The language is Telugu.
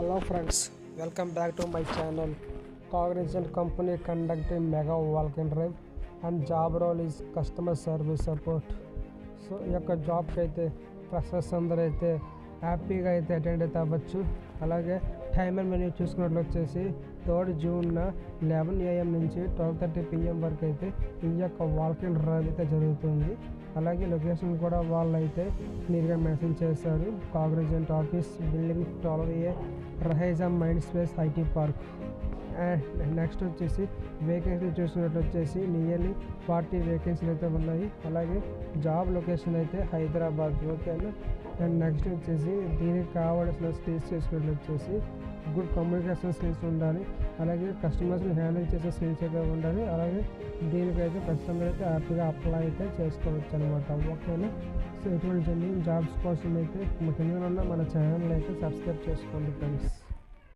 Hello friends, welcome back to my channel. Cognizant company conducting mega walk-in drive and job role is customer service support. So ఈ యొక్క జాబ్కి అయితే ఫ్రెషర్స్ అందరూ అయితే హ్యాపీగా అయితే అటెండ్ అయితే అవ్వచ్చు. అలాగే టైమ్ అండ్ మెన్యూ చూసుకున్నట్లు వచ్చేసి 3rd June 11 AM నుంచి 12:30 PM వరకు అయితే ఈ యొక్క వాల్కిన్ డ్రైవ్ అయితే జరుగుతుంది. అలాగే లొకేషన్ కూడా వాళ్ళు అయితే నీట్గా మెన్షన్ చేశారు. Cognizant office building 12A Raheja mind space IT park. And next వచ్చేసి వేకెన్సీ చూసినట్లు వచ్చేసి నియర్లీ 40 వేకెన్సీలు అయితే ఉన్నాయి. అలాగే జాబ్ లొకేషన్ అయితే హైదరాబాద్. ఓకేనా. అండ్ నెక్స్ట్ వచ్చేసి దీనికి కావాల్సిన స్కిల్స్ చూసుకున్నట్లు వచ్చేసి గుడ్ కమ్యూనికేషన్ స్కిల్స్ ఉండాలి. అలాగే కస్టమర్స్ని హ్యాండిల్ చేసే స్కిల్స్ అయితే ఉండాలి. అలాగే దీనికైతే కస్టమర్ అయితే హ్యాపీగా అప్లై అయితే చేసుకోవచ్చు అనమాట. ఓకేనా. సో ఇటువంటి జాబ్స్ కోసం అయితే కింద ఉన్న మన ఛానల్ అయితే సబ్స్క్రైబ్ చేసుకోండి ఫ్రెండ్స్.